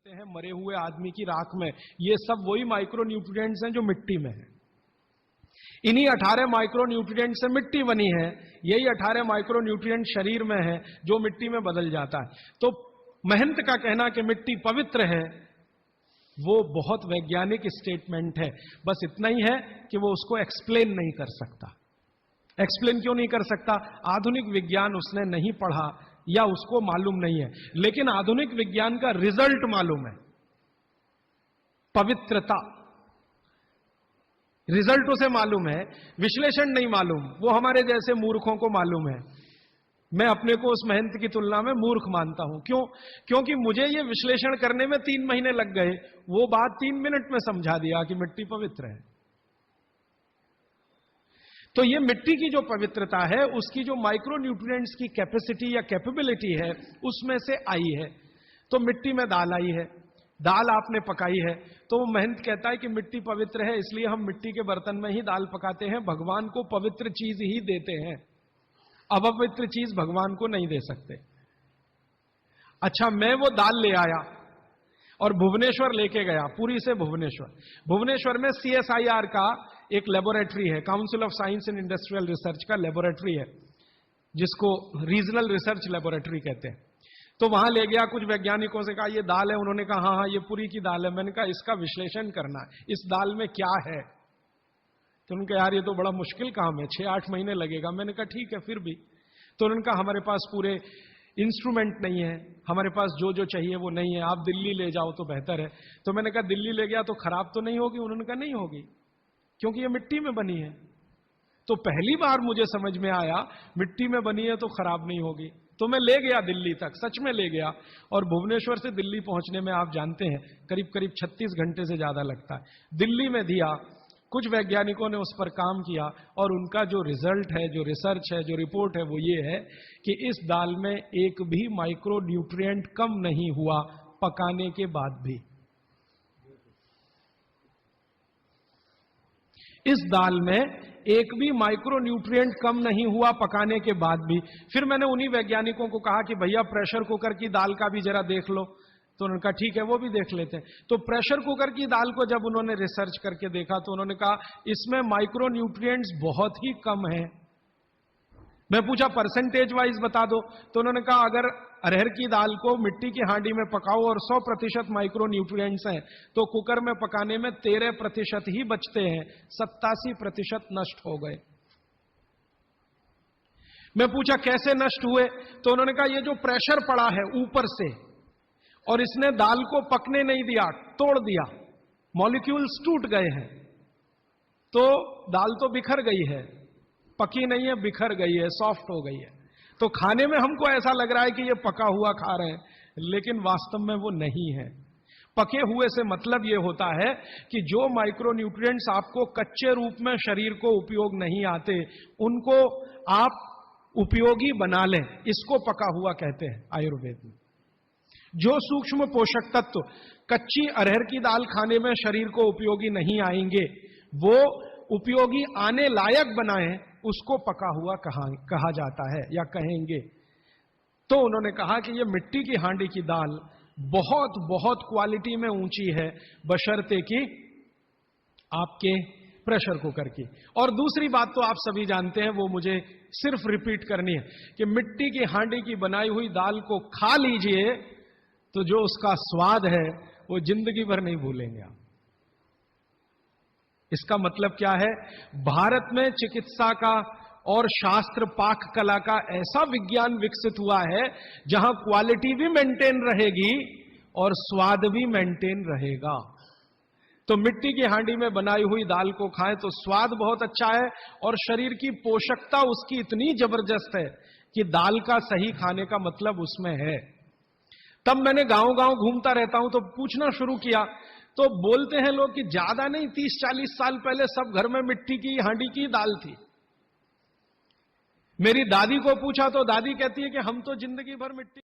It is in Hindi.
मिलते हैं मरे हुए आदमी की राख में, ये सब वही माइक्रो न्यूट्रिएंट्स हैं जो मिट्टी में है। इन्हीं 18 माइक्रो न्यूट्रिएंट से मिट्टी बनी है, यही 18 माइक्रो न्यूट्रिएंट शरीर में है जो मिट्टी में बदल जाता है। तो महंत का कहना कि मिट्टी पवित्र है, वो बहुत वैज्ञानिक स्टेटमेंट है। बस इतना ही है कि वो उसको एक्सप्लेन नहीं कर सकता। एक्सप्लेन क्यों नहीं कर सकता? आधुनिक विज्ञान उसने नहीं पढ़ा या उसको मालूम नहीं है। लेकिन आधुनिक विज्ञान का रिजल्ट मालूम है, पवित्रता, रिजल्ट उसे मालूम है, विश्लेषण नहीं मालूम। वो हमारे जैसे मूर्खों को मालूम है। मैं अपने को उस महंत की तुलना में मूर्ख मानता हूं। क्यों? क्योंकि मुझे ये विश्लेषण करने में 3 महीने लग गए, वो बात 3 मिनट में समझा दिया कि मिट्टी पवित्र है। तो ये मिट्टी की जो पवित्रता है, उसकी जो माइक्रो न्यूट्रिएंट्स की कैपेसिटी या कैपेबिलिटी है, उसमें से आई है। तो मिट्टी में दाल आई है, दाल आपने पकाई है, तो वो महंत कहता है कि मिट्टी पवित्र है, इसलिए हम मिट्टी के बर्तन में ही दाल पकाते हैं। भगवान को पवित्र चीज ही देते हैं, अपवित्र चीज भगवान को नहीं दे सकते। अच्छा, मैं वो दाल ले आया और भुवनेश्वर लेके गया, पुरी से भुवनेश्वर। भुवनेश्वर में CSIR का एक लेबोरेटरी है, council of science and industrial research का लेबोरेटरी है, जिसको रीजनल रिसर्च लेबोरेटरी कहते हैं। तो वहां ले गया, कुछ वैज्ञानिकों से कहा ये दाल है, उन्होंने कहा हाँ ये पुरी की दाल है। मैंने कहा इसका विश्लेषण करना है, इस दाल में क्या है। तो उन्होंने कहा यार ये तो बड़ा मुश्किल काम है, 6-8 महीने लगेगा। मैंने कहा ठीक है, फिर भी। तो उन्होंने कहा हमारे पास पूरे इंस्ट्रूमेंट नहीं है, हमारे पास जो जो चाहिए वो नहीं है, आप दिल्ली ले जाओ तो बेहतर है। तो मैंने कहा दिल्ली ले गया तो खराब तो नहीं होगी? उन्होंने कहा नहीं होगी, क्योंकि ये मिट्टी में बनी है। तो पहली बार मुझे समझ में आया मिट्टी में बनी है तो खराब नहीं होगी। तो मैं ले गया दिल्ली तक, सच में ले गया। और भुवनेश्वर से दिल्ली पहुंचने में आप जानते हैं करीब करीब 36 घंटे से ज्यादा लगता है। दिल्ली में दिया, कुछ वैज्ञानिकों ने उस पर काम किया और उनका जो रिजल्ट है, जो रिसर्च है, जो रिपोर्ट है, वो ये है कि इस दाल में एक भी माइक्रो न्यूट्रिएंट कम नहीं हुआ पकाने के बाद भी। इस दाल में एक भी माइक्रो न्यूट्रिएंट कम नहीं हुआ पकाने के बाद भी। फिर मैंने उन्हीं वैज्ञानिकों को कहा कि भैया प्रेशर कुकर की दाल का भी जरा देख लो। तो उन्होंने कहा ठीक है, वो भी देख लेते हैं। तो प्रेशर कुकर की दाल को जब उन्होंने रिसर्च करके देखा तो उन्होंने कहा इसमें माइक्रो न्यूट्रिएंट्स बहुत ही कम है। मैं पूछा परसेंटेज वाइज बता दो। तो उन्होंने कहा अगर अरहर की दाल को मिट्टी की हांडी में पकाओ और 100% माइक्रो न्यूट्रिएंट्स हैं, तो कुकर में पकाने में 13% ही बचते हैं, 87% नष्ट हो गए। मैं पूछा कैसे नष्ट हुए? तो उन्होंने कहा ये जो प्रेशर पड़ा है ऊपर से और इसने दाल को पकने नहीं दिया, तोड़ दिया, मॉलिक्यूल्स टूट गए हैं, तो दाल तो बिखर गई है, पकी नहीं है, बिखर गई है, सॉफ्ट हो गई है। तो खाने में हमको ऐसा लग रहा है कि ये पका हुआ खा रहे हैं, लेकिन वास्तव में वो नहीं है। पके हुए से मतलब ये होता है कि जो माइक्रो न्यूट्रिएंट्स आपको कच्चे रूप में शरीर को उपयोग नहीं आते, उनको आप उपयोगी बना लें, इसको पका हुआ कहते हैं आयुर्वेद में। जो सूक्ष्म पोषक तत्व कच्ची अरहर की दाल खाने में शरीर को उपयोगी नहीं आएंगे, वो उपयोगी आने लायक बनाएं, उसको पका हुआ कहा जाता है या कहेंगे। तो उन्होंने कहा कि ये मिट्टी की हांडी की दाल बहुत बहुत क्वालिटी में ऊंची है, बशर्ते कि आपके प्रेशर कुकर की। और दूसरी बात तो आप सभी जानते हैं, वो मुझे सिर्फ रिपीट करनी है कि मिट्टी की हांडी की बनाई हुई दाल को खा लीजिए तो जो उसका स्वाद है वो जिंदगी भर नहीं भूलेंगे आप। इसका मतलब क्या है? भारत में चिकित्सा का और शास्त्र पाक कला का ऐसा विज्ञान विकसित हुआ है जहां क्वालिटी भी मेंटेन रहेगी और स्वाद भी मेंटेन रहेगा। तो मिट्टी की हांडी में बनाई हुई दाल को खाएं तो स्वाद बहुत अच्छा है और शरीर की पोषकता उसकी इतनी जबरदस्त है कि दाल का सही खाने का मतलब उसमें है। तब मैंने गांव-गांव घूमता रहता हूं तो पूछना शुरू किया, तो बोलते हैं लोग कि ज्यादा नहीं, 30-40 साल पहले सब घर में मिट्टी की हांडी की दाल थी। मेरी दादी को पूछा तो दादी कहती है कि हम तो जिंदगी भर मिट्टी